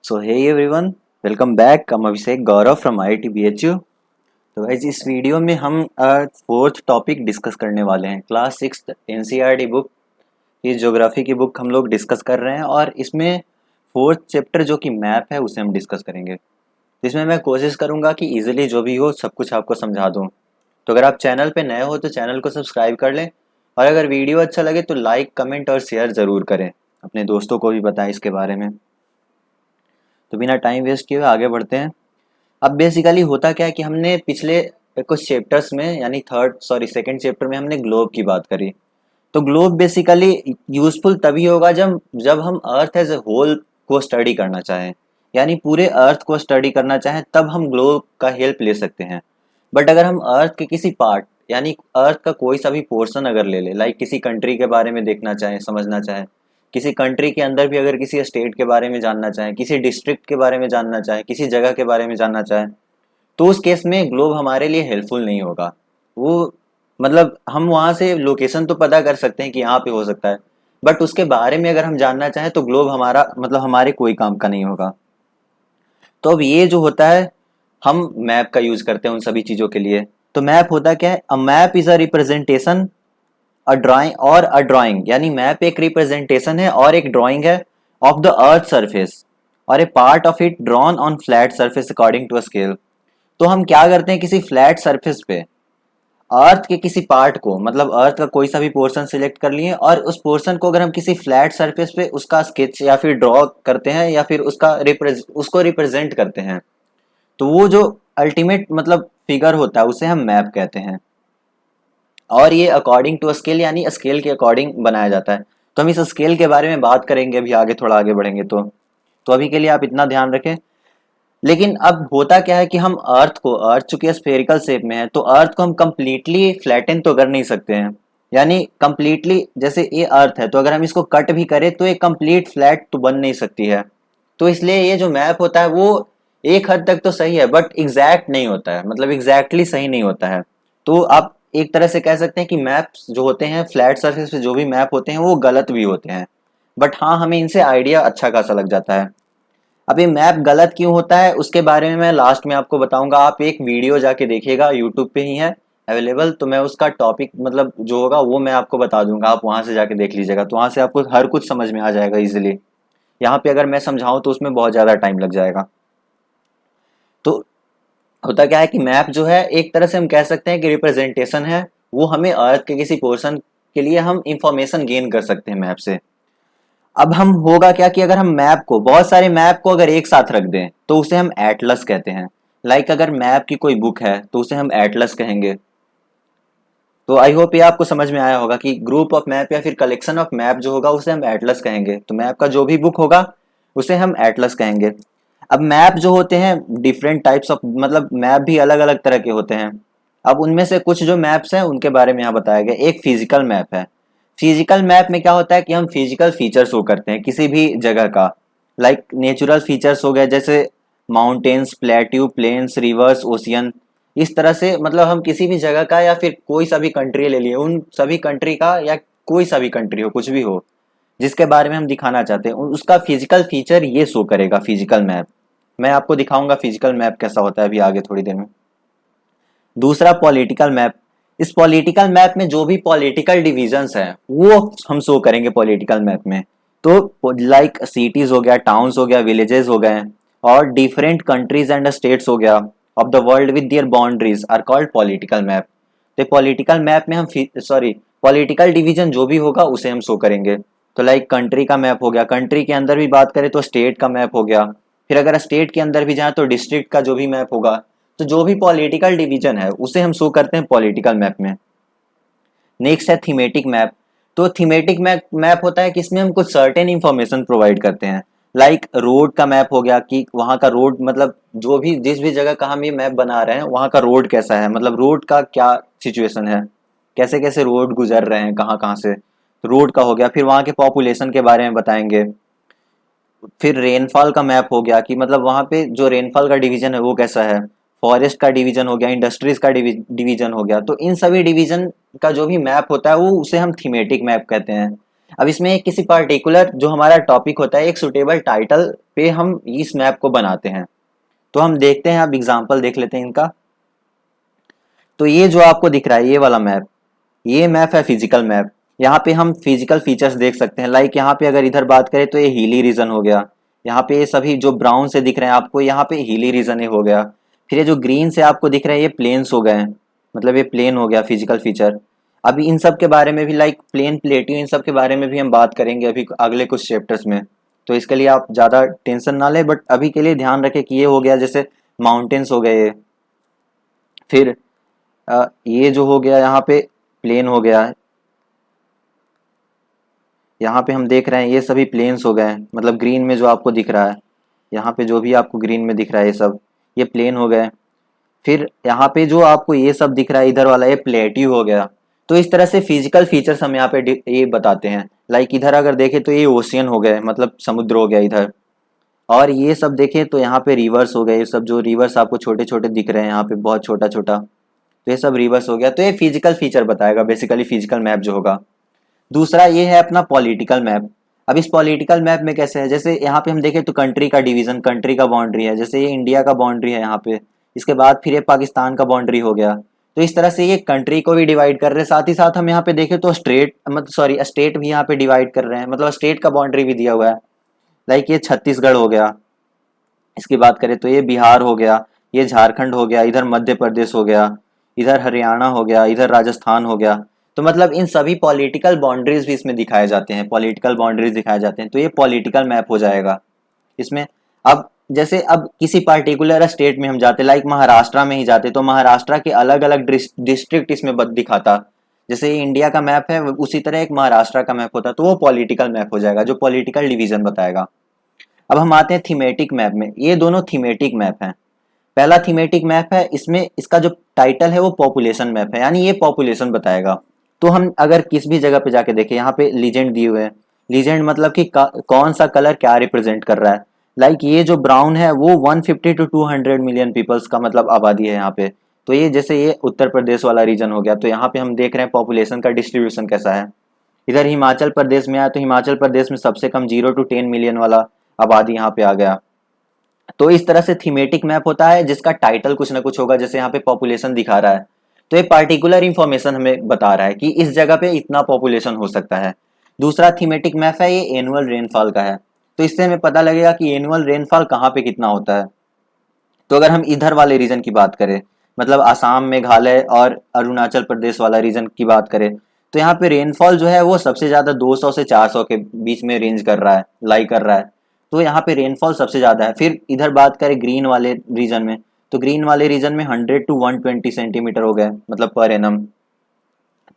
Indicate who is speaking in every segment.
Speaker 1: So hey everyone, welcome back. I'm Abhishek Gaurav from IIT BHU। तो guys इस video में हम फोर्थ टॉपिक डिस्कस करने वाले हैं। क्लास सिक्स NCERT बुक की ज्योग्राफी की बुक हम लोग डिस्कस कर रहे हैं और इसमें फोर्थ चैप्टर जो कि मैप है उसे हम डिस्कस करेंगे। जिसमें मैं कोशिश करूंगा कि इजीली जो भी हो सब कुछ आपको समझा दूं। तो अगर आप चैनल पे नए हो तो चैनल को सब्सक्राइब कर लें और अगर वीडियो अच्छा लगे तो लाइक कमेंट और शेयर ज़रूर करें, अपने दोस्तों को भी बताएं इसके बारे में। तो बिना टाइम वेस्ट किए हुए आगे बढ़ते हैं। अब बेसिकली होता क्या है कि हमने पिछले कुछ चैप्टर्स में यानी सेकंड चैप्टर में हमने ग्लोब की बात करी। तो ग्लोब बेसिकली यूजफुल तभी होगा जब जब हम अर्थ एज ए होल को स्टडी करना चाहें, यानी पूरे अर्थ को स्टडी करना चाहें तब हम ग्लोब का हेल्प ले सकते हैं। बट अगर हम अर्थ के किसी पार्ट यानी अर्थ का कोई सा भी पोर्शन अगर ले ले, लाइक किसी कंट्री के बारे में देखना चाहें, समझना चाहें, किसी कंट्री के अंदर भी अगर किसी स्टेट के बारे में जानना चाहें, किसी डिस्ट्रिक्ट के बारे में जानना चाहें, किसी जगह के बारे में जानना चाहें, तो उस केस में ग्लोब हमारे लिए हेल्पफुल नहीं होगा। वो मतलब हम वहाँ से लोकेशन तो पता कर सकते हैं कि यहाँ पे हो सकता है, बट उसके बारे में अगर हम जानना चाहें तो ग्लोब हमारा मतलब हमारे कोई काम का नहीं होगा। तो अब ये जो होता है हम मैप का यूज करते हैं उन सभी चीजों के लिए। तो मैप होता क्या है? A map is a representation, a drawing यानी मैप एक रिप्रेजेंटेशन है और एक ड्राइंग है ऑफ द अर्थ सरफेस और a part of it drawn on flat surface according to a scale. तो हम क्या करते हैं, किसी फ्लैट सरफेस पे अर्थ के किसी पार्ट को, मतलब अर्थ का कोई सा भी पोर्शन सिलेक्ट कर लिए और उस पोर्शन को अगर हम किसी फ्लैट सरफेस पे उसका स्केच या फिर ड्रॉ करते हैं या फिर उसको रिप्रेजेंट करते हैं, तो वो जो अल्टीमेट मतलब फिगर होता है उसे हम मैप कहते हैं। और ये अकॉर्डिंग टू स्केल यानी स्केल के अकॉर्डिंग बनाया जाता है। तो हम इस स्केल के बारे में बात करेंगे अभी आगे, थोड़ा आगे बढ़ेंगे तो अभी के लिए आप इतना ध्यान रखें। लेकिन अब होता क्या है कि हम अर्थ चूंकि स्फेरिकल शेप में है तो अर्थ को हम कंप्लीटली फ्लैटन तो कर नहीं सकते हैं। यानी कंप्लीटली जैसे ये अर्थ है तो अगर हम इसको कट भी करें तो ये कंप्लीट फ्लैट तो बन नहीं सकती है। तो इसलिए ये जो मैप होता है वो एक हद तक तो सही है बट एग्जैक्ट नहीं होता है, मतलब एग्जैक्टली सही नहीं होता है। तो आप एक तरह से कह सकते हैं कि मैप्स जो होते हैं फ्लैट सरफेस पे जो भी मैप होते हैं वो गलत भी होते हैं, बट हाँ हमें इनसे आइडिया अच्छा खासा लग जाता है। अब ये मैप गलत क्यों होता है उसके बारे में मैं लास्ट में आपको बताऊंगा। आप एक वीडियो जाके देखिएगा, यूट्यूब पे ही है अवेलेबल, तो मैं उसका टॉपिक मतलब जो होगा वो मैं आपको बता दूंगा, आप वहां से जाके देख लीजिएगा, तो वहां से आपको हर कुछ समझ में आ जाएगा इजीली। यहाँ पे अगर मैं समझाऊं तो उसमें बहुत ज्यादा टाइम लग जाएगा। तो होता क्या है कि मैप जो है एक तरह से हम कह सकते हैं कि रिप्रेजेंटेशन है, वो हमें अर्थ के किसी पोर्शन के लिए हम इंफॉर्मेशन गेन कर सकते हैं मैप से। अब हम होगा क्या कि अगर हम मैप को, बहुत सारे मैप को अगर एक साथ रख दें तो उसे हम एटलस कहते हैं। लाइक अगर मैप की कोई बुक है तो उसे हम एटलस कहेंगे। तो आई होप ये आपको समझ में आया होगा कि ग्रुप ऑफ मैप या फिर कलेक्शन ऑफ मैप जो होगा उसे हम एटलस कहेंगे। तो मैप का जो भी बुक होगा उसे हम एटलस कहेंगे। अब मैप जो होते हैं डिफरेंट टाइप्स ऑफ, मतलब मैप भी अलग अलग तरह के होते हैं। अब उनमें से कुछ जो मैप्स हैं उनके बारे में यहाँ बताया गया। एक फिजिकल मैप है। फिजिकल मैप में क्या होता है कि हम फिजिकल फीचर्स शो करते हैं किसी भी जगह का, लाइक नेचुरल फीचर्स हो गए जैसे mountains, plateau, plains, rivers, ocean. इस तरह से मतलब हम किसी भी जगह का या फिर कोई सा भी कंट्री ले लिए, उन सभी कंट्री का या कोई सा भी कंट्री हो, कुछ भी हो जिसके बारे में हम दिखाना चाहते हैं उसका फिजिकल फीचर ये शो करेगा फिजिकल मैप। मैं आपको दिखाऊंगा फिजिकल मैप कैसा होता है अभी आगे थोड़ी देर में। दूसरा पॉलिटिकल मैप। इस पॉलिटिकल मैप में जो भी पॉलिटिकल डिविजन्स हैं वो हम शो करेंगे पॉलिटिकल मैप में। तो लाइक सिटीज हो गया, टाउन्स हो गया, विलेजेस हो गए और डिफरेंट कंट्रीज एंड स्टेट्स हो गया of the world with their boundaries are called political map. तो पॉलिटिकल मैप में हम पॉलिटिकल डिवीजन जो भी होगा उसे हम शो करेंगे। तो लाइक कंट्री का मैप हो गया, कंट्री के अंदर भी बात करें तो स्टेट का मैप हो गया, फिर अगर स्टेट के अंदर भी जाए तो डिस्ट्रिक्ट का जो भी मैप होगा। तो जो भी पॉलिटिकल डिवीजन है उसे हम शो करते हैं पॉलिटिकल मैप में। नेक्स्ट है थीमेटिक मैप। तो थीमेटिक मैप होता है कि इसमें हम कुछ सर्टेन इंफॉर्मेशन प्रोवाइड करते हैं। लाइक रोड का मैप हो गया कि वहाँ का रोड, मतलब जो भी जिस भी जगह का हम ये मैप बना रहे हैं वहाँ का रोड कैसा है, मतलब रोड का क्या सिचुएशन है, कैसे कैसे रोड गुजर रहे हैं, कहाँ कहाँ से, रोड का हो गया। फिर वहाँ के पॉपुलेशन के बारे में बताएंगे। फिर रेनफॉल का मैप हो गया कि मतलब वहाँ पे जो रेनफॉल का डिवीजन है वो कैसा है। फॉरेस्ट का डिवीजन हो गया, इंडस्ट्रीज का डिवीजन हो गया। तो इन सभी डिवीजन का जो भी मैप होता है वो उसे हम थीमेटिक मैप कहते हैं। अब इसमें किसी पार्टिकुलर जो हमारा टॉपिक होता है एक सुटेबल टाइटल पे हम इस मैप को बनाते हैं। तो हम देखते हैं, अब एग्जांपल देख लेते हैं इनका। तो ये जो आपको दिख रहा है ये वाला मैप, ये मैप है फिजिकल मैप। यहाँ पे हम फिजिकल फीचर्स देख सकते हैं। लाइक यहाँ पे अगर इधर बात करें तो ये हिली रीजन हो गया। यहाँ पे ये सभी जो ब्राउन से दिख रहे हैं आपको, यहाँ पे हिली रीजन ये हो गया। फिर ये जो ग्रीन से आपको दिख रहे हैं ये प्लेन्स हो गए, मतलब ये प्लेन हो गया फिजिकल फीचर। अभी इन सब के बारे में भी, लाइक प्लेन, प्लेटियो, इन सब के बारे में भी हम बात करेंगे अभी अगले कुछ चैप्टर्स में। तो इसके लिए आप ज़्यादा टेंशन ना लें, बट अभी के लिए ध्यान रखें कि ये हो गया जैसे माउंटेन्स हो गए। फिर ये जो हो गया यहाँ पे प्लेन हो गया। यहाँ पे हम देख रहे हैं ये सभी प्लेन्स हो गए, मतलब ग्रीन में जो आपको दिख रहा है, यहाँ पे जो भी आपको ग्रीन में दिख रहा है ये सब, ये प्लेन हो गए। फिर यहाँ पे जो आपको ये सब दिख रहा है इधर वाला, ये प्लेट्यू हो गया। तो इस तरह से फिजिकल फीचर्स हम यहाँ पे ये बताते हैं। लाइक इधर अगर देखें तो ये ओशियन हो गए, मतलब समुद्र हो गया इधर। और ये सब देखें तो यहाँ पे रिवर्स हो गए, ये सब जो रिवर्स आपको छोटे छोटे दिख रहे हैं यहाँ पे बहुत छोटा छोटा, तो ये सब रिवर्स हो गया। तो ये फिजिकल फीचर बताएगा बेसिकली, फिजिकल मैप जो होगा। दूसरा ये है अपना पॉलिटिकल मैप। अब इस पॉलिटिकल मैप में कैसे है, जैसे यहाँ पे हम देखें तो कंट्री का डिवीजन, कंट्री का बाउंड्री है, जैसे ये इंडिया का बाउंड्री है यहाँ पे। इसके बाद फिर ये पाकिस्तान का बाउंड्री हो गया। तो इस तरह से ये कंट्री को भी डिवाइड कर रहे हैं, साथ ही साथ हम यहाँ पे देखें तो स्टेट, मतलब सॉरी स्टेट भी यहाँ पे डिवाइड कर रहे हैं, मतलब स्टेट का बाउंड्री भी दिया हुआ है। लाइक ये छत्तीसगढ़ हो गया, इसकी बात करें तो ये बिहार हो गया, ये झारखंड हो गया, इधर मध्य प्रदेश हो गया, इधर हरियाणा हो गया, इधर राजस्थान हो गया। तो मतलब इन सभी पॉलिटिकल बाउंड्रीज भी इसमें दिखाए जाते हैं, पॉलिटिकल बाउंड्रीज दिखाए जाते हैं। तो ये पॉलिटिकल मैप हो जाएगा इसमें। अब जैसे अब किसी पार्टिकुलर स्टेट में हम जाते, लाइक महाराष्ट्र में ही जाते, तो महाराष्ट्र के अलग अलग डिस्ट्रिक्ट इसमें दिखाता। जैसे ये इंडिया का मैप है उसी तरह एक महाराष्ट्र का मैप होता, तो वो पॉलिटिकल मैप हो जाएगा जो पॉलिटिकल डिवीजन बताएगा। अब हम आते हैं थीमेटिक मैप में। ये दोनों थीमेटिक मैप हैं। पहला थीमेटिक मैप है, इसमें इसका जो टाइटल है वो पॉपुलेशन मैप है, यानी ये पॉपुलेशन बताएगा। तो हम अगर किस भी जगह पे जाके देखें, यहाँ पे लीजेंड दिए हुए हैं। लीजेंड मतलब कि कौन सा कलर क्या रिप्रेजेंट कर रहा है। लाइक ये जो ब्राउन है वो 150 टू 200 मिलियन पीपल्स का मतलब आबादी है यहाँ पे। तो ये जैसे ये उत्तर प्रदेश वाला रीजन हो गया, तो यहाँ पे हम देख रहे हैं पॉपुलेशन का डिस्ट्रीब्यूशन कैसा है। इधर हिमाचल प्रदेश में आया तो हिमाचल प्रदेश में सबसे कम 0 to 10 मिलियन वाला आबादी यहाँ पे आ गया। तो इस तरह से थीमेटिक मैप होता है जिसका टाइटल कुछ ना कुछ होगा, जैसे यहाँ पे पॉपुलेशन दिखा रहा है तो ये पार्टिकुलर इंफॉर्मेशन हमें बता रहा है कि इस जगह पे इतना पॉपुलेशन हो सकता है। दूसरा थीमेटिक मैप है, ये एनुअल रेनफॉल का है। तो इससे हमें पता लगेगा कि एनुअल रेनफॉल कहाँ पे कितना होता है। तो अगर हम इधर वाले रीजन की बात करें, मतलब आसाम, मेघालय और अरुणाचल प्रदेश वाला रीजन की बात करें, तो यहाँ पे रेनफॉल जो है वो सबसे ज्यादा 200 से 400 के बीच में रेंज कर रहा है, लाई कर रहा है। तो यहाँ पे रेनफॉल सबसे ज्यादा है। फिर इधर बात करें ग्रीन वाले रीजन में, तो ग्रीन वाले रीजन में 100 to 120 सेंटीमीटर हो गए, मतलब पर एनम।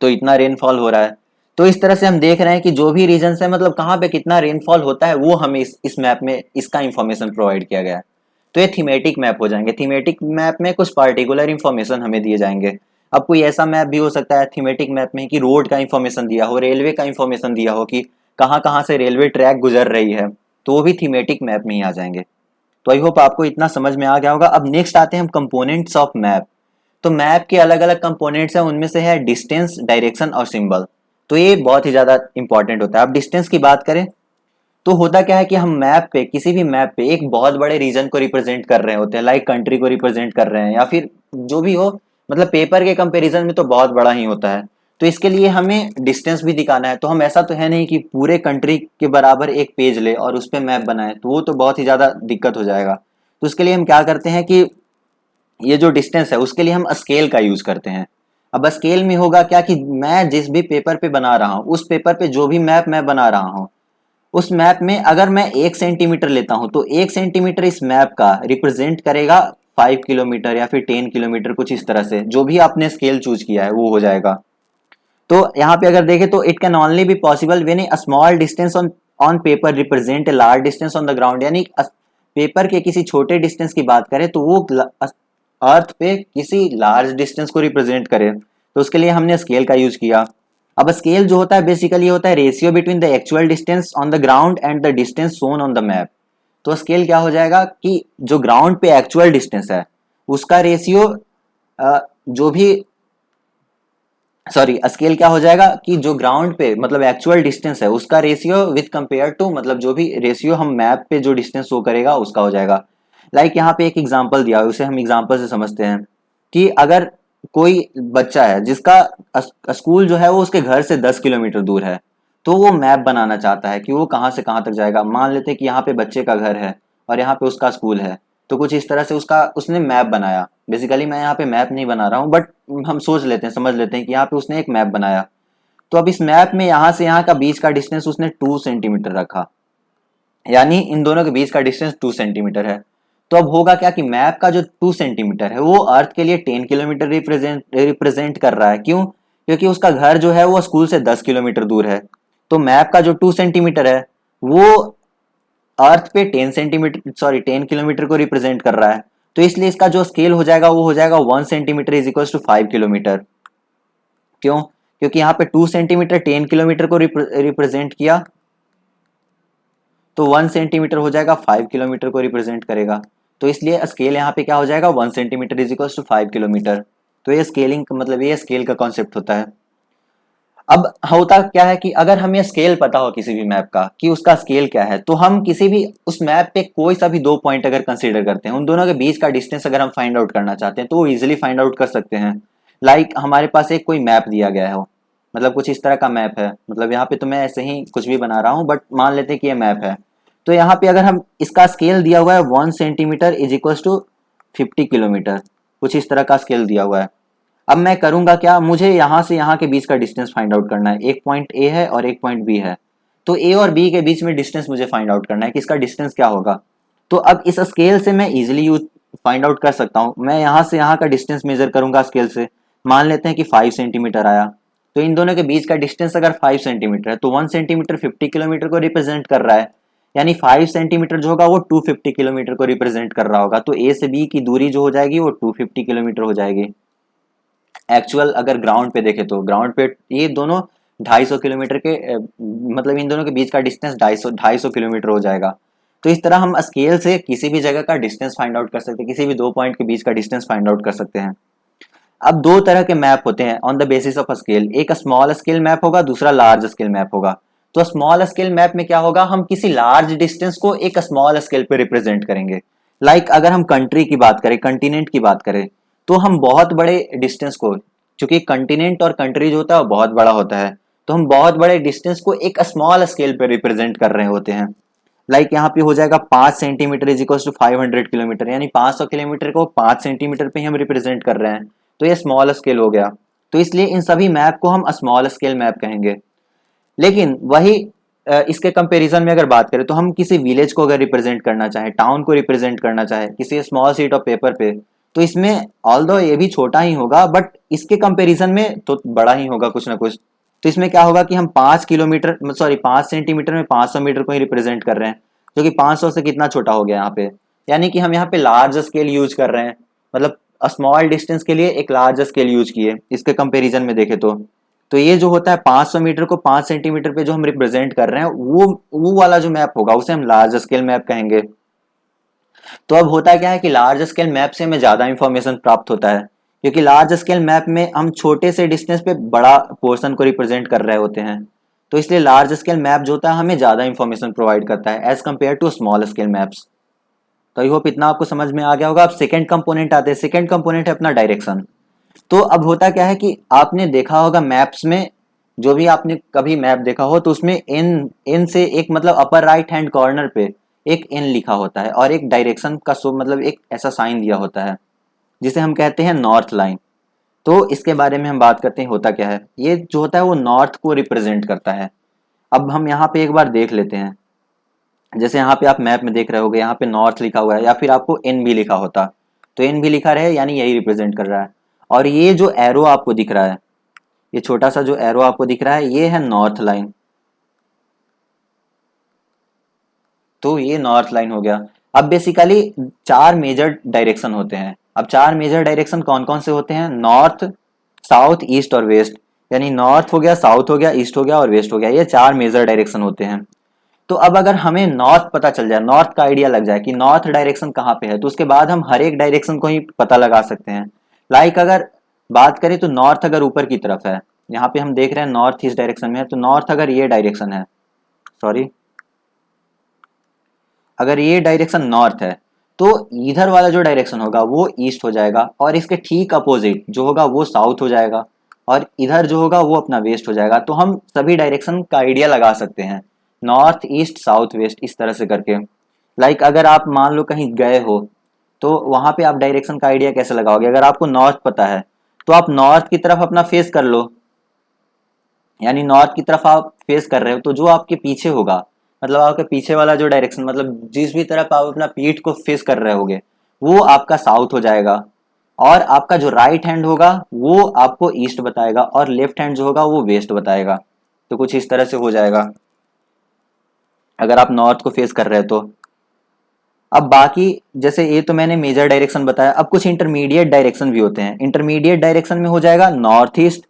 Speaker 1: तो इतना रेनफॉल हो रहा है। तो इस तरह से हम देख रहे हैं कि जो भी रीजन है, मतलब कहाँ पे कितना रेनफॉल होता है, वो हमें इस मैप में इसका इंफॉर्मेशन प्रोवाइड किया गया है। तो ये थीमेटिक मैप हो जाएंगे। थीमेटिक मैप में कुछ पार्टिकुलर इंफॉर्मेशन हमें दिए जाएंगे। अब कोई ऐसा मैप भी हो सकता है थीमेटिक मैप में कि रोड का इंफॉर्मेशन दिया हो, रेलवे का इंफॉर्मेशन दिया हो कि कहाँ कहाँ से रेलवे ट्रैक गुजर रही है, तो वो भी थीमेटिक मैप में ही आ जाएंगे। तो आई होप आपको इतना समझ में आ गया होगा। अब नेक्स्ट आते हैं हम कंपोनेंट्स ऑफ मैप। तो मैप के अलग अलग कंपोनेंट्स हैं, उनमें से है डिस्टेंस, डायरेक्शन और सिंबल। तो ये बहुत ही ज्यादा इंपॉर्टेंट होता है। अब डिस्टेंस की बात करें तो होता क्या है कि हम मैप पे, किसी भी मैप पे एक बहुत बड़े रीजन को रिप्रेजेंट कर रहे होते हैं, लाइक कंट्री को रिप्रेजेंट कर रहे हैं या फिर जो भी हो, मतलब पेपर के कंपैरिजन में तो बहुत बड़ा ही होता है। तो इसके लिए हमें डिस्टेंस भी दिखाना है। तो हम ऐसा तो है नहीं कि पूरे कंट्री के बराबर एक पेज ले और उस पर मैप बनाए, तो वो तो बहुत ही ज्यादा दिक्कत हो जाएगा। तो उसके लिए हम क्या करते हैं कि ये जो डिस्टेंस है उसके लिए हम स्केल का यूज करते हैं। अब स्केल में होगा क्या कि मैं जिस भी पेपर पे बना रहा हूँ, उस पेपर पे जो भी मैप मैं बना रहा हूँ, उस मैप में अगर मैं 1 सेंटीमीटर लेता हूं तो 1 सेंटीमीटर इस मैप का रिप्रेजेंट करेगा 5 किलोमीटर या फिर 10 किलोमीटर, कुछ इस तरह से जो भी आपने स्केल चूज किया है वो हो जाएगा। तो यहाँ पे अगर देखें तो it can only be possible when a small distance on on paper represent a large distance on the ground, यानी पेपर के किसी छोटे डिस्टेंस की बात करें तो वो अर्थ पे किसी लार्ज डिस्टेंस को रिप्रेजेंट करे, तो उसके लिए हमने स्केल का यूज किया। अब स्केल जो होता है बेसिकली होता है ratio between the actual distance on the ground and the distance shown on the map. तो स्केल क्या हो जाएगा कि जो ग्राउंड पे एक्चुअल डिस्टेंस है उसका रेशियो जो भी सॉरी, स्केल क्या हो जाएगा कि जो ग्राउंड पे मतलब एक्चुअल डिस्टेंस है उसका रेशियो विथ कंपेयर टू, मतलब जो भी रेशियो हम मैप पे जो डिस्टेंस शो करेगा उसका हो जाएगा। लाइक यहाँ पे एक एग्जांपल दिया है, उसे हम एग्जांपल से समझते हैं कि अगर कोई बच्चा है जिसका स्कूल जो है वो उसके घर से 10 किलोमीटर दूर है, तो वो मैप बनाना चाहता है कि वो कहाँ से कहाँ तक जाएगा। मान लेते हैं कि यहाँ पे बच्चे का घर है और यहाँ पे उसका स्कूल है, तो कुछ इस तरह से उसका उसने मैप बनाया। बेसिकली मैं यहाँ पे मैप नहीं बना रहा हूँ, बट हम सोच लेते हैं, समझ लेते हैं कि यहाँ पे उसने एक मैप बनाया। तो अब इस मैप में यहाँ से यहाँ का बीच का डिस्टेंस उसने 2 सेंटीमीटर रखा, यानी इन दोनों के बीच का डिस्टेंस 2 सेंटीमीटर है। तो अब होगा क्या कि मैप का जो 2 सेंटीमीटर है वो अर्थ के लिए 10 किलोमीटर रिप्रेजेंट कर रहा है। क्यों? क्योंकि उसका घर जो है वो स्कूल से 10 किलोमीटर दूर है। तो मैप का जो 2 सेंटीमीटर है वो अर्थ पे 10 सेंटीमीटर, सॉरी 10 किलोमीटर को रिप्रेजेंट कर रहा है। तो इसलिए इसका जो स्केल हो जाएगा वो हो जाएगा 1 centimetre is equal to 5 kilometre. क्यों? क्योंकि यहाँ पे 2 सेंटीमीटर 10 किलोमीटर को रिप्रेजेंट किया, तो 1 सेंटीमीटर हो जाएगा 5 किलोमीटर को रिप्रेजेंट करेगा। तो इसलिए स्केल यहाँ पे क्या हो जाएगा 1 centimetre is equal to 5 kilometre. तो ये स्केलिंग मतलब ये स्केल का कॉन्सेप्ट होता है। अब होता क्या है कि अगर हमें स्केल पता हो किसी भी मैप का कि उसका स्केल क्या है, तो हम किसी भी उस मैप पे कोई सा भी 2 पॉइंट अगर कंसीडर करते हैं, उन दोनों के बीच का डिस्टेंस अगर हम फाइंड आउट करना चाहते हैं तो वो इजिली फाइंड आउट कर सकते हैं। लाइक हमारे पास एक कोई मैप दिया गया हो, मतलब कुछ इस तरह का मैप है, मतलब यहाँ पे तो मैं ऐसे ही कुछ भी बना रहा हूँ, बट मान लेते हैं कि ये मैप है। तो यहाँ पे अगर हम इसका स्केल दिया हुआ है 1 centimetre is equal to 50 kilometre, कुछ इस तरह का स्केल दिया हुआ है। अब मैं करूंगा क्या, मुझे यहाँ से यहाँ के बीच का डिस्टेंस फाइंड आउट करना है। एक पॉइंट ए है और एक पॉइंट बी है, तो ए और बी के बीच में डिस्टेंस मुझे फाइंड आउट करना है कि इसका डिस्टेंस क्या होगा। तो अब इस स्केल से मैं इजिली यूज फाइंड आउट कर सकता हूँ। मैं यहाँ से यहाँ का डिस्टेंस मेजर करूंगा स्केल से, मान लेते हैं कि 5 सेंटीमीटर आया। तो इन दोनों के बीच का डिस्टेंस अगर 5 सेंटीमीटर है तो 1 सेंटीमीटर 50 किलोमीटर को रिप्रेजेंट कर रहा है, यानी 5 सेंटीमीटर जो होगा वो 250 किलोमीटर को रिप्रेजेंट कर रहा होगा। तो ए से बी की दूरी जो हो जाएगी वो 250 किलोमीटर हो जाएगी। एक्चुअल अगर ग्राउंड पे देखे तो ग्राउंड पे ये दोनों 250 किलोमीटर के मतलब इन दोनों के बीच का डिस्टेंस 250 किलोमीटर हो जाएगा। तो इस तरह हम स्केल से किसी भी जगह का डिस्टेंस फाइंड आउट कर सकते हैं, किसी भी 2 पॉइंट के बीच का डिस्टेंस फाइंड आउट कर सकते हैं। अब दो तरह के मैप होते हैं on the basis of scale, एक स्मॉल स्केल मैप होगा, दूसरा लार्ज स्केल मैप होगा। तो स्मॉल स्केल मैप में क्या होगा, हम किसी लार्ज डिस्टेंस को एक स्मॉल स्केल पे रिप्रेजेंट करेंगे। लाइक अगर हम कंट्री की बात करें, कंटिनेंट की बात करें, तो हम बहुत बड़े डिस्टेंस को, चूंकि कंटिनेंट और कंट्री जो होता है वो बहुत बड़ा होता है, तो हम बहुत बड़े डिस्टेंस को एक स्मॉल स्केल पे रिप्रेजेंट कर रहे होते हैं। लाइक यहाँ पे हो जाएगा 5 centimetre is equal to 500 kilometre, यानी 500 किलोमीटर को 5 सेंटीमीटर पे ही हम रिप्रेजेंट कर रहे हैं। तो ये स्मॉल स्केल हो गया। तो इसलिए इन सभी मैप को हम स्मॉल स्केल मैप कहेंगे। लेकिन वही इसके कंपैरिजन में अगर बात करें तो हम किसी विलेज को अगर रिप्रेजेंट करना चाहे, टाउन को रिप्रेजेंट करना चाहे किसी स्मॉल शीट ऑफ पेपर पे, तो इसमें ऑल्दो ये भी छोटा ही होगा बट इसके कंपैरिजन में तो बड़ा ही होगा कुछ ना कुछ। तो इसमें क्या होगा कि हम 5 किलोमीटर, सॉरी 5 सेंटीमीटर में 500 मीटर को ही रिप्रेजेंट कर रहे हैं, जो कि 500 से कितना छोटा हो गया यहाँ पे। यानी कि हम यहाँ पे लार्ज स्केल यूज कर रहे हैं, मतलब स्मॉल डिस्टेंस के लिए एक लार्ज स्केल यूज किए इसके कंपैरिजन में देखे तो ये जो होता है 500 मीटर को 5 सेंटीमीटर पे जो हम रिप्रेजेंट कर रहे हैं वो वाला जो मैप होगा उसे हम लार्ज स्केल मैप कहेंगे। तो अब होता क्या है कि लार्ज स्केल मैप से हमें ज्यादा इंफॉर्मेशन प्राप्त होता है, क्योंकि लार्ज स्केल मैप में हम छोटे से डिस्टेंस पे बड़ा पोर्शन को रिप्रेजेंट कर रहे होते हैं। तो इसलिए लार्ज स्केल मैप जो होता है हमें ज्यादा इंफॉर्मेशन प्रोवाइड करता है as compare to small scale maps. तो आई होप इतना आपको समझ में आ गया होगा। अब सेकंड कंपोनेंट आते हैं। सेकंड कंपोनेंट है अपना डायरेक्शन। तो अब होता क्या है कि आपने देखा होगा मैप्स में, जो भी आपने कभी मैप देखा हो तो उसमें इन इन से एक मतलब अपर राइट हैंड कॉर्नर पे एक इन लिखा होता है और एक डायरेक्शन का सो मतलब एक ऐसा साइन दिया होता है जिसे हम कहते हैं नॉर्थ लाइन। तो इसके बारे में हम बात करते हैं होता क्या है। ये जो होता है वो नॉर्थ को रिप्रेजेंट करता है। अब हम यहाँ पे एक बार देख लेते हैं, जैसे यहाँ पे आप मैप में देख रहे होगे यहाँ पे नॉर्थ लिखा हुआ है या फिर आपको एन भी लिखा होता, तो एन भी लिखा रहे यानी यही रिप्रेजेंट कर रहा है। और ये जो एरो आपको दिख रहा है, ये छोटा सा जो एरो आपको दिख रहा है ये है नॉर्थ लाइन। तो ये नॉर्थ लाइन हो गया। अब बेसिकली 4 मेजर डायरेक्शन होते हैं। अब 4 मेजर डायरेक्शन कौन कौन से होते हैं, नॉर्थ, साउथ, ईस्ट और वेस्ट। यानी नॉर्थ हो गया, साउथ हो गया, ईस्ट हो गया और वेस्ट हो गया, ये 4 मेजर डायरेक्शन होते हैं। तो अब अगर हमें नॉर्थ पता चल जाए, नॉर्थ का आइडिया लग जाए कि नॉर्थ डायरेक्शन कहाँ पे है, तो उसके बाद हम हर एक डायरेक्शन को ही पता लगा सकते हैं। लाइक अगर बात करें तो नॉर्थ अगर ऊपर की तरफ है यहाँ पे हम देख रहे हैं नॉर्थ ईस्ट डायरेक्शन में है, तो नॉर्थ अगर ये डायरेक्शन है, सॉरी, अगर ये डायरेक्शन नॉर्थ है तो इधर वाला जो डायरेक्शन होगा वो ईस्ट हो जाएगा, और इसके ठीक अपोजिट जो होगा वो साउथ हो जाएगा, और इधर जो होगा वो अपना वेस्ट हो जाएगा। तो हम सभी डायरेक्शन का आइडिया लगा सकते हैं, नॉर्थ ईस्ट साउथ वेस्ट इस तरह से करके। लाइक अगर आप मान लो कहीं गए हो तो वहां पे आप डायरेक्शन का आइडिया कैसे लगाओगे? अगर आपको नॉर्थ पता है तो आप नॉर्थ की तरफ अपना फेस कर लो, यानी नॉर्थ की तरफ आप फेस कर रहे हो तो जो आपके पीछे होगा, मतलब आपके पीछे वाला जो डायरेक्शन, मतलब जिस भी तरफ आप अपना पीठ को फेस कर रहे होगे वो आपका साउथ हो जाएगा, और आपका जो राइट हैंड होगा वो आपको ईस्ट बताएगा, और लेफ्ट हैंड जो होगा वो वेस्ट बताएगा। तो कुछ इस तरह से हो जाएगा अगर आप नॉर्थ को फेस कर रहे हो तो। अब बाकी जैसे ये तो मैंने मेजर डायरेक्शन बताया, अब कुछ इंटरमीडिएट डायरेक्शन भी होते हैं। इंटरमीडिएट डायरेक्शन में हो जाएगा north east,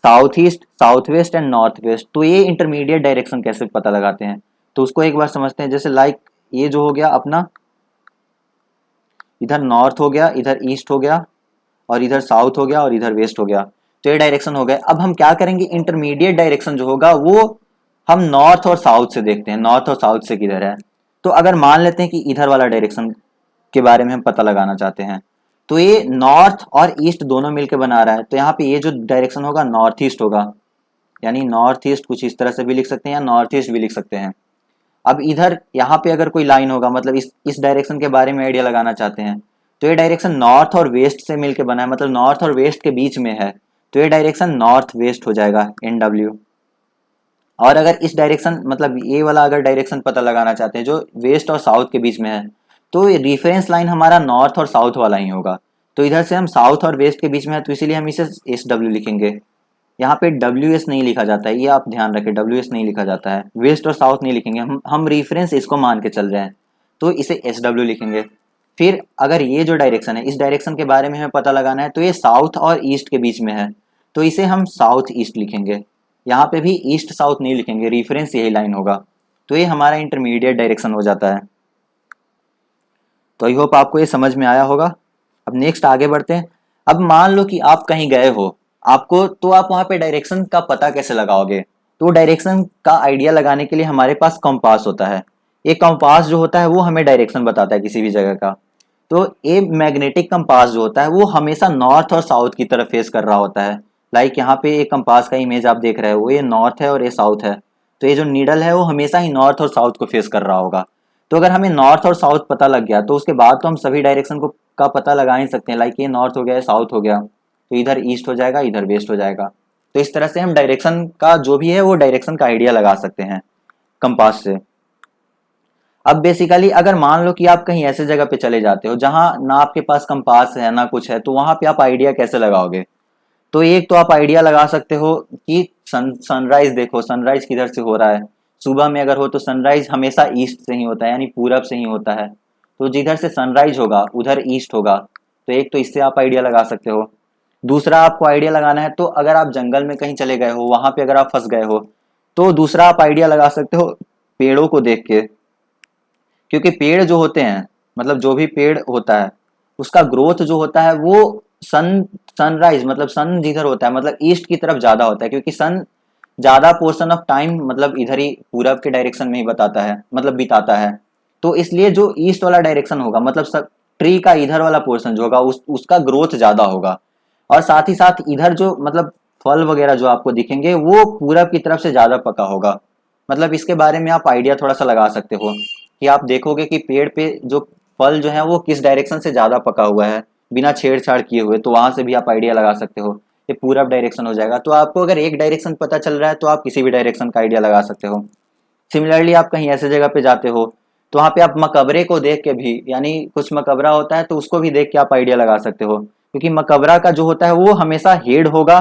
Speaker 1: south west and north west. तो ये इंटरमीडिएट डायरेक्शन कैसे पता लगाते हैं, तो उसको एक बार समझते हैं। जैसे लाइक ये जो हो गया अपना, इधर नॉर्थ हो गया, इधर ईस्ट हो गया, और इधर साउथ हो गया, और इधर वेस्ट हो गया। तो ये डायरेक्शन हो गए। अब हम क्या करेंगे, इंटरमीडिएट डायरेक्शन जो होगा वो हम नॉर्थ और साउथ से देखते हैं, नॉर्थ और साउथ से किधर है। तो अगर मान लेते हैं कि इधर वाला डायरेक्शन के बारे में हम पता लगाना चाहते हैं, तो ये नॉर्थ और ईस्ट दोनों मिलकर बना रहा है, तो यहाँ पे ये जो डायरेक्शन होगा नॉर्थ ईस्ट होगा, यानी नॉर्थ ईस्ट कुछ इस तरह से भी लिख सकते हैं या नॉर्थ ईस्ट भी लिख सकते हैं। अब इधर यहाँ पे अगर कोई लाइन होगा, मतलब इस डायरेक्शन के बारे में आइडिया लगाना चाहते हैं, तो ये डायरेक्शन नॉर्थ और वेस्ट से मिलकर बना है, मतलब नॉर्थ और वेस्ट के बीच में है, तो ये डायरेक्शन नॉर्थ वेस्ट हो जाएगा, NW। और अगर इस डायरेक्शन, मतलब ये वाला अगर डायरेक्शन पता लगाना चाहते हैं जो वेस्ट और साउथ के बीच में है, तो ये रेफरेंस लाइन हमारा नॉर्थ और साउथ वाला ही होगा। तो इधर से हम साउथ और वेस्ट के बीच में है, तो इसीलिए हम इसे SW लिखेंगे। यहाँ पे WS नहीं लिखा जाता है, ये आप ध्यान रखें, WS नहीं लिखा जाता है। वेस्ट और साउथ नहीं लिखेंगे, हम रेफरेंस इसको मान के चल रहे हैं, तो इसे SW लिखेंगे। फिर अगर ये जो डायरेक्शन है, इस डायरेक्शन के बारे में हमें पता लगाना है, तो ये साउथ और ईस्ट के बीच में है, तो इसे हम साउथ ईस्ट लिखेंगे। यहाँ पे भी ईस्ट साउथ नहीं लिखेंगे, रेफरेंस यही लाइन होगा। तो ये हमारा इंटरमीडिएट डायरेक्शन हो जाता है। तो आई होप आपको ये समझ में आया होगा। अब नेक्स्ट आगे बढ़ते हैं। अब मान लो कि आप कहीं गए हो, आपको, तो आप वहां पे डायरेक्शन का पता कैसे लगाओगे? तो डायरेक्शन का आइडिया लगाने के लिए हमारे पास कंपास होता है। ये कंपास जो होता है वो हमें डायरेक्शन बताता है किसी भी जगह का। तो ये मैग्नेटिक कंपास जो होता है वो हमेशा नॉर्थ और साउथ की तरफ फेस कर रहा होता है। लाइक यहाँ पे एक कंपास का इमेज आप देख रहे हो, ये नॉर्थ है और ये साउथ है, तो ये जो नीडल है वो हमेशा ही नॉर्थ और साउथ को फेस कर रहा होगा। तो अगर हमें नॉर्थ और साउथ पता लग गया तो उसके बाद तो हम सभी डायरेक्शन को का पता लगा ही सकते हैं। लाइक ये नॉर्थ हो गया, साउथ हो गया, तो इधर ईस्ट हो जाएगा, इधर वेस्ट हो जाएगा। तो इस तरह से हम डायरेक्शन का जो भी है वो डायरेक्शन का आइडिया लगा सकते हैं कंपास से। अब बेसिकली अगर मान लो कि आप कहीं ऐसे जगह पे चले जाते हो जहां ना आपके पास कंपास है ना कुछ है, तो वहां पे आप आइडिया कैसे लगाओगे? तो एक तो आप आइडिया लगा सकते हो कि सनराइज देखो, सनराइज किधर से हो रहा है। सुबह में अगर हो तो सनराइज हमेशा ईस्ट से ही होता है, यानी पूरब से ही होता है, तो जिधर से सनराइज होगा उधर ईस्ट होगा। तो एक तो इससे आप आइडिया लगा सकते हो। दूसरा आपको आइडिया लगाना है तो अगर आप जंगल में कहीं चले गए हो, वहां पे अगर आप फंस गए हो, तो दूसरा आप आइडिया लगा सकते हो पेड़ों को देख के। क्योंकि पेड़ जो होते हैं, मतलब जो भी पेड़ होता है उसका ग्रोथ जो होता है वो सनराइज, मतलब सन जिधर होता है, मतलब ईस्ट की तरफ ज्यादा होता है, क्योंकि सन ज्यादा पोर्शन ऑफ टाइम मतलब इधर ही पूरब के डायरेक्शन में ही बताता है, मतलब बिताता है। तो इसलिए जो ईस्ट वाला डायरेक्शन होगा, मतलब ट्री का इधर वाला पोर्शन जो होगा उसका ग्रोथ ज्यादा होगा। और साथ ही साथ इधर जो मतलब फल वगैरह जो आपको दिखेंगे वो पूरब की तरफ से ज्यादा पका होगा। मतलब इसके बारे में आप आइडिया थोड़ा सा लगा सकते हो कि आप देखोगे कि पेड़ पे जो फल जो है वो किस डायरेक्शन से ज्यादा पका हुआ है बिना छेड़छाड़ किए हुए, तो वहां से भी आप आइडिया लगा सकते हो। ये पूरब डायरेक्शन हो जाएगा। तो आपको अगर एक डायरेक्शन पता चल रहा है तो आप किसी भी डायरेक्शन का आइडिया लगा सकते हो। सिमिलरली आप कहीं ऐसे जगह पे जाते हो तो वहां पे आप मकबरे को देख के भी, यानी कुछ मकबरा होता है तो उसको भी देख के आप आइडिया लगा सकते हो, क्योंकि मकबरा का जो होता है वो हमेशा हेड होगा,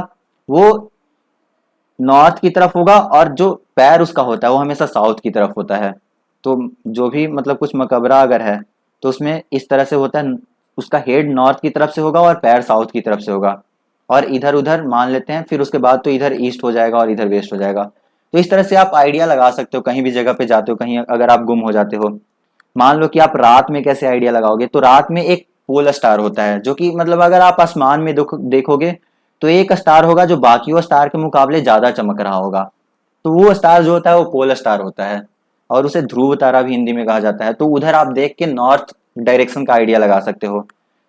Speaker 1: वो नॉर्थ की तरफ होगा, और जो पैर उसका होता है वो हमेशा साउथ की तरफ होता है। तो जो भी मतलब कुछ मकबरा अगर है तो उसमें इस तरह से होता है, उसका हेड नॉर्थ की तरफ से होगा और पैर साउथ की तरफ से होगा, और इधर उधर मान लेते हैं, फिर उसके बाद तो इधर ईस्ट हो जाएगा और इधर वेस्ट हो जाएगा। तो इस तरह से आप आइडिया लगा सकते हो कहीं भी जगह पे जाते हो, कहीं अगर आप गुम हो जाते हो। मान लो कि आप रात में कैसे आइडिया लगाओगे, तो रात में एक पोल स्टार होता है जो कि मतलब अगर आप आसमान में देखोगे तो एक स्टार होगा जो बाकी स्टार के मुकाबले ज्यादा चमक रहा होगा, तो वो स्टार जो होता है वो पोल स्टार होता है, और उसे ध्रुव तारा भी हिंदी में कहा जाता है। तो उधर आप देख के नॉर्थ डायरेक्शन का आइडिया लगा सकते हो।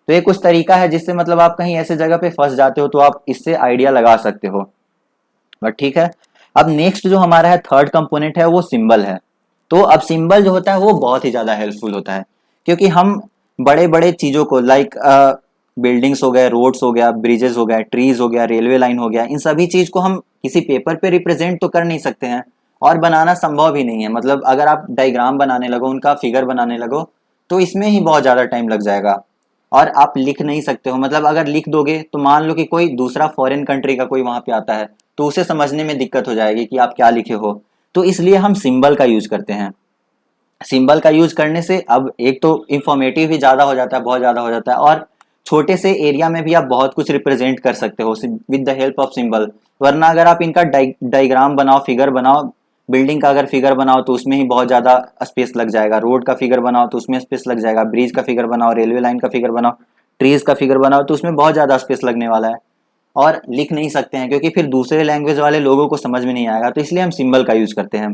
Speaker 1: तो ये कुछ तरीका है जिससे मतलब आप कहीं ऐसे जगह पे फंस जाते हो तो आप इससे आइडिया लगा सकते हो। बट ठीक है, अब नेक्स्ट जो हमारा है थर्ड कंपोनेंट है वो सिंबल है। तो अब सिंबल जो होता है वो बहुत ही ज्यादा हेल्पफुल होता है, क्योंकि हम बड़े बड़े चीजों को लाइक बिल्डिंग्स हो गए, रोड्स हो गया, ब्रिजेस हो गया, ट्रीज हो गया, रेलवे लाइन हो गया, इन सभी चीज को हम किसी पेपर पे रिप्रेजेंट तो कर नहीं सकते हैं, और बनाना संभव भी नहीं है। मतलब अगर आप डायग्राम बनाने लगो, उनका फिगर बनाने लगो, तो इसमें ही बहुत ज्यादा टाइम लग जाएगा, और आप लिख नहीं सकते हो। मतलब अगर लिख दोगे तो मान लो कि कोई दूसरा फॉरेन कंट्री का कोई वहां पे आता है, तो उसे समझने में दिक्कत हो जाएगी कि आप क्या लिखे हो। तो इसलिए हम सिंबल का यूज करते हैं। सिंबल का यूज करने से अब एक तो इंफॉर्मेटिव भी ज्यादा हो जाता है, बहुत ज्यादा हो जाता है, और छोटे से एरिया में भी आप बहुत कुछ रिप्रेजेंट कर सकते हो with the help of symbol. वरना अगर आप इनका डायग्राम बनाओ, फिगर बनाओ, बिल्डिंग का अगर फिगर बनाओ तो उसमें ही बहुत ज्यादा स्पेस लग जाएगा, रोड का फिगर बनाओ तो उसमें स्पेस लग जाएगा, ब्रिज का फिगर बनाओ, रेलवे लाइन का फिगर बनाओ, ट्रीज का फिगर बनाओ, तो उसमें बहुत ज्यादा स्पेस लगने वाला है, और लिख नहीं सकते हैं क्योंकि फिर दूसरे लैंग्वेज वाले लोगों को समझ में नहीं आएगा। तो इसलिए हम सिंबल का यूज करते हैं।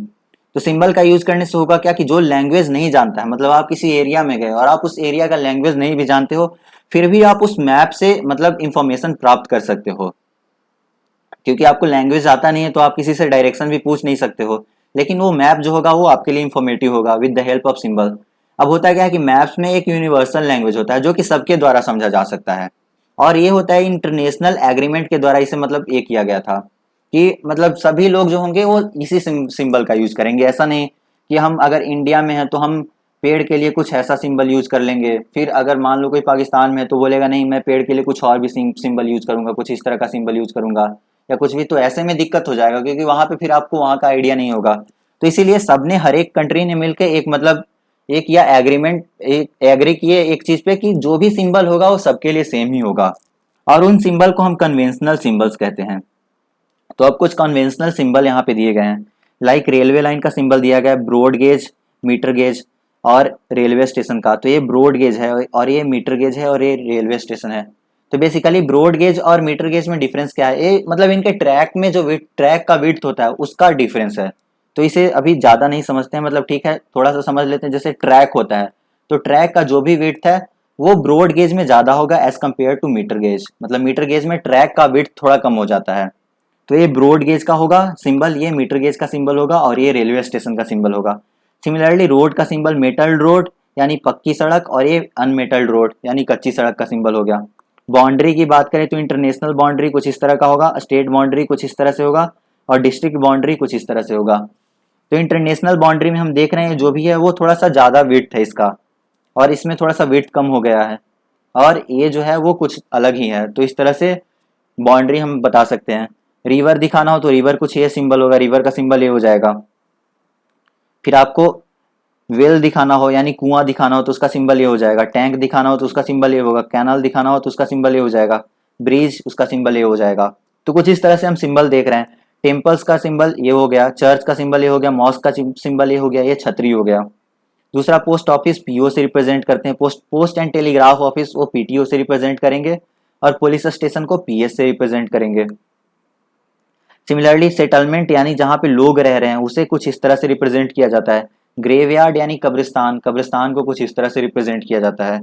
Speaker 1: तो सिंबल का यूज करने से होगा क्या कि जो लैंग्वेज नहीं जानता है, मतलब आप किसी एरिया में गए और आप उस एरिया का लैंग्वेज नहीं भी जानते हो, फिर भी आप उस मैप से मतलब इंफॉर्मेशन प्राप्त कर सकते हो। क्योंकि आपको लैंग्वेज आता नहीं है तो आप किसी से डायरेक्शन भी पूछ नहीं सकते हो, लेकिन वो मैप जो होगा वो आपके लिए इंफॉर्मेटिव होगा with the help of symbol. अब होता क्या है कि मैप्स में एक यूनिवर्सल लैंग्वेज होता है जो कि सबके द्वारा समझा जा सकता है, और ये होता है इंटरनेशनल एग्रीमेंट के द्वारा इसे मतलब ये किया गया था कि मतलब सभी लोग जो होंगे वो इसी सिंबल का यूज करेंगे। ऐसा नहीं कि हम अगर इंडिया में हैं तो हम पेड़ के लिए कुछ ऐसा सिंबल यूज कर लेंगे, फिर अगर मान लो कोई पाकिस्तान में है तो बोलेगा नहीं मैं पेड़ के लिए कुछ और भी सिंबल यूज करूंगा, कुछ इस तरह का सिंबल यूज करूंगा या कुछ भी। तो ऐसे में दिक्कत हो जाएगा क्योंकि वहां पे फिर आपको वहां का आइडिया नहीं होगा। तो इसीलिए सबने हर एक कंट्री ने मिलकर एक मतलब एक या एग्रीमेंट एक एग्री किए एक चीज पे कि जो भी सिंबल होगा वो सबके लिए सेम ही होगा, और उन सिंबल को हम कन्वेंशनल सिंबल्स कहते हैं। तो अब कुछ कन्वेंशनल सिंबल यहाँ पे दिए गए हैं। लाइक रेलवे लाइन का सिंबल दिया गया है ब्रॉड गेज, मीटर गेज और रेलवे स्टेशन का। तो ये ब्रॉड गेज है और ये मीटर गेज है और ये रेलवे स्टेशन है। तो बेसिकली ब्रॉड गेज और मीटर गेज में डिफरेंस क्या है, ये मतलब इनके ट्रैक में जो ट्रैक का विड्थ होता है उसका डिफरेंस है। तो इसे अभी ज्यादा नहीं समझते हैं, मतलब ठीक है थोड़ा सा समझ लेते हैं। जैसे ट्रैक होता है तो ट्रैक का जो भी विड्थ है वो ब्रॉड गेज में ज्यादा होगा as compare to metre gauge. मतलब मीटर गेज में ट्रैक का विड्थ थोड़ा कम हो जाता है। तो ये ब्रॉड गेज का होगा सिंबल, ये मीटर गेज का सिंबल होगा, और ये रेलवे स्टेशन का सिंबल होगा। सिमिलरली रोड का सिंबल मेटल्ड रोड यानी पक्की सड़क, और ये अनमेटल्ड रोड यानी कच्ची सड़क का सिंबल हो गया। बाउंड्री की बात करें तो इंटरनेशनल बाउंड्री कुछ इस तरह का होगा, स्टेट बाउंड्री कुछ इस तरह से होगा, और डिस्ट्रिक्ट बाउंड्री कुछ इस तरह से होगा। तो इंटरनेशनल बाउंड्री में हम देख रहे हैं जो भी है वो थोड़ा सा ज्यादा विड्थ है इसका, और इसमें थोड़ा सा विड्थ कम हो गया है, और ये जो है वो कुछ अलग ही है। तो इस तरह से बाउंड्री हम बता सकते हैं। रिवर दिखाना हो तो रिवर कुछ ये सिंबल होगा, रिवर का सिंबल ये हो जाएगा। फिर आपको वेल दिखाना हो यानी कुआं दिखाना हो तो उसका सिंबल ये हो जाएगा। टैंक दिखाना हो तो उसका सिंबल ये होगा। कैनाल दिखाना हो तो उसका सिंबल ये हो जाएगा। ब्रिज उसका सिंबल ये हो जाएगा। तो कुछ इस तरह से हम सिंबल देख रहे हैं। टेम्पल्स का सिंबल ये हो गया, चर्च का सिंबल ये हो गया, मॉस्क का सिंबल ये हो गया, ये छतरी हो गया। दूसरा पोस्ट ऑफिस पीओ से रिप्रेजेंट करते हैं, पोस्ट एंड टेलीग्राफ ऑफिस वो पीटीओ से रिप्रेजेंट करेंगे, और पुलिस स्टेशन को पीएस से रिप्रेजेंट करेंगे। सिमिलरली सेटलमेंट यानी जहां पे लोग रह रहे हैं उसे कुछ इस तरह से रिप्रेजेंट किया जाता है। ग्रेवयार्ड यानी कब्रिस्तान, कब्रिस्तान को कुछ इस तरह से रिप्रेजेंट किया जाता है।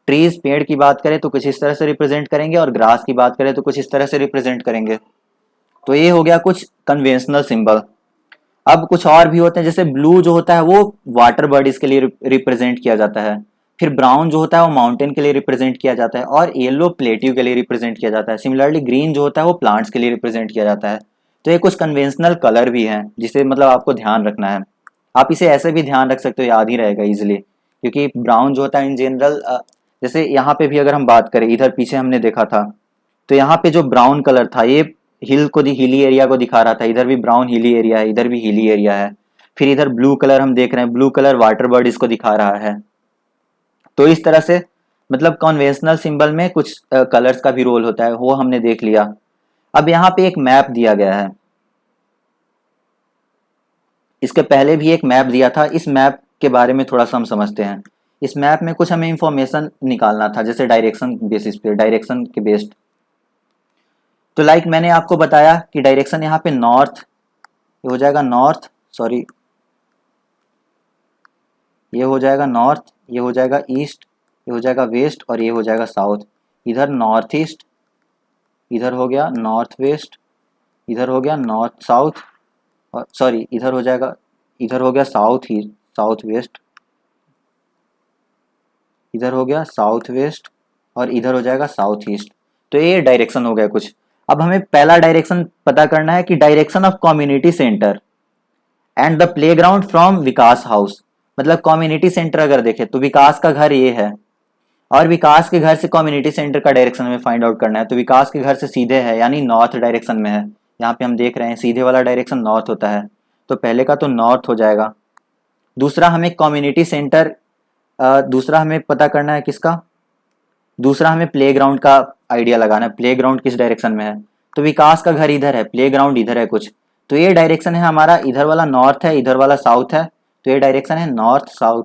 Speaker 1: ट्रीज पेड़ की बात करें तो कुछ इस तरह से रिप्रेजेंट करेंगे, और ग्रास की बात करें तो कुछ इस तरह से रिप्रेजेंट करेंगे। तो ये हो गया कुछ कन्वेंशनल सिंबल। अब कुछ और भी होते हैं, जैसे ब्लू जो होता है वो वाटर बॉडीज के लिए रिप्रेजेंट किया जाता है। फिर ब्राउन जो होता है वो माउंटेन के लिए रिप्रेजेंट किया जाता है, और येलो प्लेट्यू के लिए रिप्रेजेंट किया जाता है। सिमिलरली ग्रीन जो होता है वो प्लांट्स के लिए रिप्रेजेंट किया जाता है। तो ये कुछ कन्वेंशनल कलर भी हैं जिसे मतलब आपको ध्यान रखना है। आप इसे ऐसे भी ध्यान रख सकते हो, याद ही रहेगा इजिली, क्योंकि ब्राउन जो होता है इन जनरल, जैसे यहाँ पे भी अगर हम बात करें, इधर पीछे हमने देखा था तो यहाँ पे जो ब्राउन कलर था ये हिली एरिया को दिखा रहा था। इधर भी ब्राउन हिली एरिया है, इधर भी हिली एरिया है। फिर इधर ब्लू कलर हम देख रहे हैं, ब्लू कलर वाटर बॉडीज को दिखा रहा है। तो इस तरह से मतलब कन्वेंशनल सिंबल में कुछ कलर्स का भी रोल होता है, वो हमने देख लिया। अब यहाँ पे एक मैप दिया गया है, इसके पहले भी एक मैप दिया था। इस मैप के बारे में थोड़ा सा हम समझते हैं। इस मैप में कुछ हमें इंफॉर्मेशन निकालना था, जैसे डायरेक्शन बेसिस पे, डायरेक्शन के बेस्ड। तो लाइक मैंने आपको बताया कि डायरेक्शन यहाँ पे नॉर्थ, ये हो जाएगा नॉर्थ, सॉरी ये हो जाएगा नॉर्थ, ये हो जाएगा ईस्ट, ये हो जाएगा वेस्ट और ये हो जाएगा साउथ। इधर नॉर्थ ईस्ट, इधर हो गया नॉर्थ वेस्ट, इधर हो गया नॉर्थ साउथ, और सॉरी इधर हो जाएगा, इधर हो गया साउथ ईस्ट, साउथ वेस्ट, इधर हो गया साउथ वेस्ट और इधर हो जाएगा साउथ ईस्ट। तो ये डायरेक्शन हो गया कुछ। अब हमें पहला डायरेक्शन पता करना है कि direction of community centre and the playground from Vikas house. मतलब कम्युनिटी सेंटर अगर देखें तो विकास का घर ये है और विकास के घर से कम्युनिटी सेंटर का डायरेक्शन हमें फाइंड आउट करना है। तो विकास के घर से सीधे है यानी नॉर्थ डायरेक्शन में है। यहाँ पे हम देख रहे हैं सीधे वाला डायरेक्शन नॉर्थ होता है, तो पहले का तो नॉर्थ हो जाएगा। दूसरा हमें कम्युनिटी सेंटर, दूसरा हमें पता करना है किसका, दूसरा हमें प्लेग्राउंड का आइडिया लगाना है, प्लेग्राउंड किस डायरेक्शन में है। तो विकास का घर इधर है, प्लेग्राउंड इधर है कुछ, तो ये डायरेक्शन है हमारा, इधर वाला नॉर्थ है, इधर वाला साउथ है, तो ये डायरेक्शन है नॉर्थ साउथ,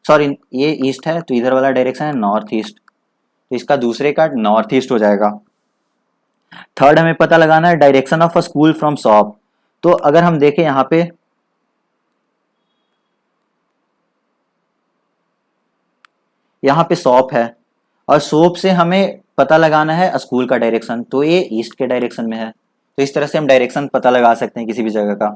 Speaker 1: सॉरी ये ईस्ट है, तो इधर वाला डायरेक्शन है नॉर्थ ईस्ट, तो इसका दूसरे का नॉर्थ ईस्ट हो जाएगा। थर्ड हमें पता लगाना है direction of a school from shop. तो अगर हम देखें यहाँ पे शॉप है और शॉप से हमें पता लगाना है स्कूल का डायरेक्शन, तो ये ईस्ट के डायरेक्शन में है। तो इस तरह से हम डायरेक्शन पता लगा सकते हैं किसी भी जगह का।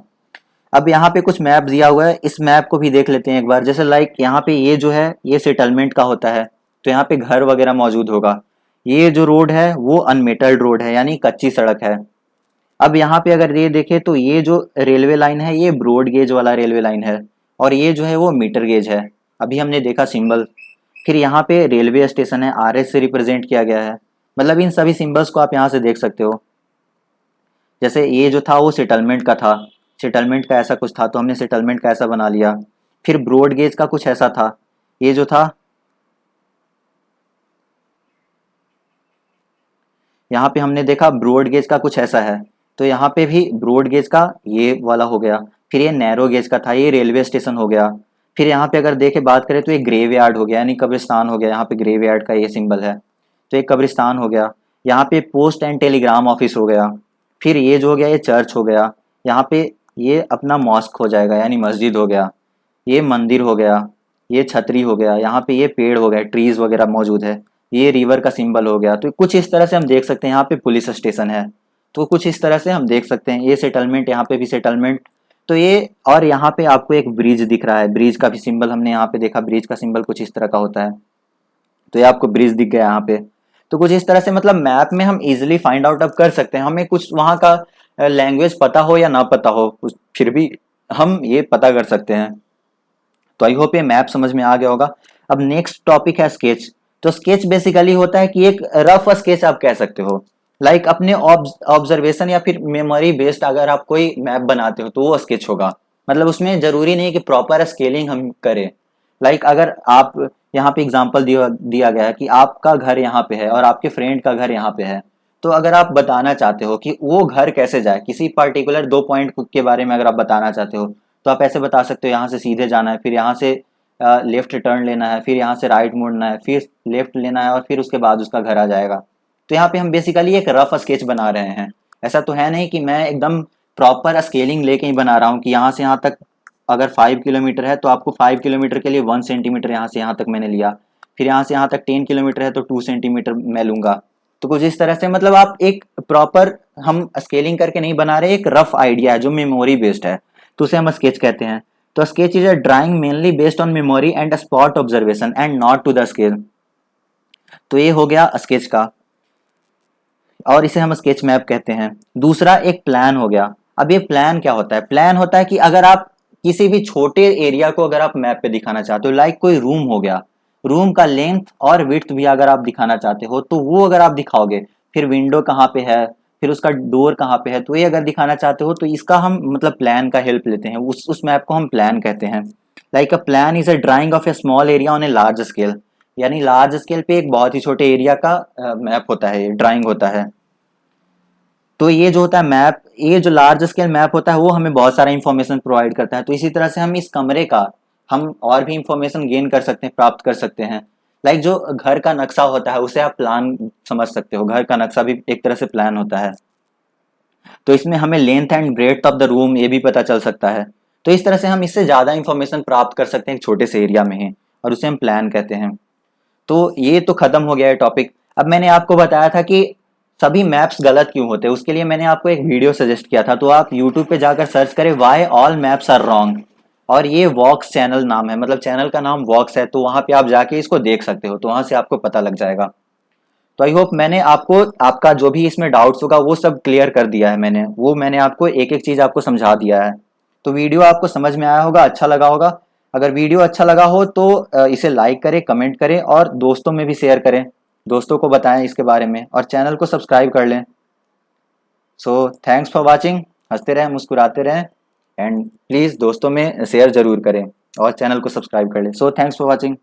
Speaker 1: अब यहाँ पे कुछ मैप दिया हुआ है, इस मैप को भी देख लेते हैं एक बार। जैसे लाइक यहाँ पे ये जो है ये सेटलमेंट का होता है, तो यहाँ पे घर वगैरह मौजूद होगा। ये जो रोड है वो अनमेटल्ड रोड है यानी कच्ची सड़क है। अब यहाँ पे अगर ये देखें तो ये जो रेलवे लाइन है ये ब्रॉड गेज वाला रेलवे लाइन है और ये जो है वो मीटर गेज है। अभी हमने देखा सिंबल। फिर यहाँ पे रेलवे स्टेशन है, RS से रिप्रेजेंट किया गया है। मतलब इन सभी सिंबल्स को आप यहाँ से देख सकते हो। जैसे ये जो था वो सेटलमेंट का था, सेटलमेंट का ऐसा कुछ था तो हमने सेटलमेंट का ऐसा बना लिया। फिर ब्रॉड गेज का कुछ ऐसा था, ये जो था यहाँ पे हमने देखा ब्रॉड गेज का कुछ ऐसा है, तो यहाँ पे भी ब्रॉड गेज का ये वाला हो गया। फिर ये नैरो गेज का था, ये रेलवे स्टेशन हो गया। फिर यहाँ पे अगर देखे बात करें तो ये ग्रेव यार्ड हो गया यानी कब्रिस्तान हो गया। यहाँ पे ग्रेव यार्ड का ये सिंबल है, तो ये कब्रिस्तान हो गया। यहाँ पे पोस्ट एंड टेलीग्राम ऑफिस हो गया। फिर ये जो हो गया ये चर्च हो गया। यहाँ पे ये अपना मॉस्क हो जाएगा यानी मस्जिद हो गया। ये मंदिर हो गया, ये छतरी हो गया, यहाँ पे ये पेड़ हो गया, ट्रीज वगैरह मौजूद है, ये रिवर का सिंबल हो गया। तो कुछ इस तरह से हम देख सकते हैं। यहाँ पे पुलिस स्टेशन है, तो कुछ इस तरह से हम देख सकते हैं। ये सेटलमेंट, यहाँ पे भी सेटलमेंट, तो ये, और यहाँ पे आपको एक ब्रिज दिख रहा है, ब्रिज का भी सिंबल हमने यहाँ पे देखा, ब्रिज का सिंबल कुछ इस तरह का होता है। तो ये आपको ब्रिज दिख गया यहाँ पे। तो कुछ इस तरह से मतलब मैप में हम इजिली फाइंड आउट अब कर सकते हैं। हमें कुछ वहाँ का लैंग्वेज पता हो या ना पता हो, फिर भी हम ये पता कर सकते हैं। तो आई होप ये मैप समझ में आ गया होगा। अब नेक्स्ट टॉपिक है स्केच। तो स्केच बेसिकली होता है कि एक रफ स्केच आप कह सकते हो, लाइक अपने ऑब्जर्वेशन या फिर मेमोरी बेस्ड अगर आप कोई मैप बनाते हो तो वो स्केच होगा। मतलब उसमें जरूरी नहीं कि प्रॉपर स्केलिंग हम करें। लाइक अगर आप यहाँ पे एग्जांपल दिया गया है कि आपका घर यहाँ पे है और आपके फ्रेंड का घर यहाँ पे है, तो अगर आप बताना चाहते हो कि वो घर कैसे जाए, किसी पर्टिकुलर 2 पॉइंट के बारे में अगर आप बताना चाहते हो, तो आप ऐसे बता सकते हो यहाँ से सीधे जाना है, फिर यहाँ से लेफ्ट टर्न लेना है, फिर यहाँ से राइट मुड़ना है, फिर लेफ्ट लेना है और फिर उसके बाद उसका घर आ जाएगा। तो यहाँ पे हम बेसिकली एक रफ स्केच बना रहे हैं। ऐसा तो है नहीं कि मैं एकदम प्रॉपर स्केलिंग लेके ही बना रहा हूँ कि यहाँ से यहाँ तक अगर 5 किलोमीटर है तो आपको 5 किलोमीटर के लिए 1 सेंटीमीटर यहाँ से यहाँ तक मैंने लिया, फिर यहाँ से यहाँ तक 10 किलोमीटर है तो 2 सेंटीमीटर मैं लूंगा। तो कुछ इस तरह से मतलब आप एक प्रॉपर, हम स्केलिंग करके नहीं बना रहे, एक रफ आइडिया है जो मेमोरी बेस्ड है, तो उसे हम स्केच कहते हैं। तो sketch is a drawing mainly based on memory and spot observation and not to the scale. तो ये हो गया स्केच का, और इसे हम स्केच मैप कहते हैं। दूसरा एक प्लान हो गया। अब ये प्लान क्या होता है? प्लान होता है कि अगर आप किसी भी छोटे एरिया को अगर आप मैप पे दिखाना चाहते हो, लाइक कोई रूम हो गया, रूम का लेंथ और विड्थ भी अगर आप दिखाना चाहते हो तो वो अगर आप दिखाओगे, फिर विंडो कहाँ पे है, फिर उसका डोर कहाँ पे है, तो ये अगर दिखाना चाहते हो तो इसका हम मतलब प्लान का हेल्प लेते हैं, उस मैप को हम प्लान कहते हैं। Like a plan is a drying of A small area on a large scale, यानी लार्ज स्केल पे एक बहुत ही छोटे एरिया का मैप होता है, ड्राइंग होता है। तो ये जो होता है मैप, ये जो लार्ज स्केल मैप होता है वो हमें बहुत सारा इंफॉर्मेशन प्रोवाइड करता है। तो इसी तरह से हम इस कमरे का हम और भी इंफॉर्मेशन गेन कर सकते हैं, प्राप्त कर सकते हैं। लाइक जो घर का नक्शा होता है उसे आप प्लान समझ सकते हो, घर का नक्शा भी एक तरह से प्लान होता है। तो इसमें हमें length and breadth of the room ये भी पता चल सकता है। तो इस तरह से हम इससे ज़्यादा इंफॉर्मेशन प्राप्त कर सकते हैं एक छोटे से एरिया में ही, और उसे हम प्लान कहते हैं। तो ये तो खत्म हो गया है टॉपिक। अब मैंने आपको बताया था कि सभी मैप्स गलत क्यों होते हैं, उसके लिए मैंने आपको एक वीडियो सजेस्ट किया था। तो आप यूट्यूब पे जाकर सर्च करें why all maps are wrong, और ये वॉक्स चैनल नाम है, मतलब चैनल का नाम वॉक्स है। तो वहां पे आप जाके इसको देख सकते हो, तो वहां से आपको पता लग जाएगा। तो आई होप मैंने आपको आपका जो भी इसमें डाउट्स होगा वो सब क्लियर कर दिया है। मैंने आपको एक एक चीज आपको समझा दिया है। तो वीडियो आपको समझ में आया होगा, अच्छा लगा होगा। अगर वीडियो अच्छा लगा हो तो इसे लाइक करें, कमेंट करें और दोस्तों में भी शेयर करें, दोस्तों को बताएं इसके बारे में, और चैनल को सब्सक्राइब कर लें। So thanks for watching. हंसते रहें, मुस्कुराते रहें, एंड प्लीज़ दोस्तों में शेयर जरूर करें और चैनल को सब्सक्राइब कर लें। So thanks for watching.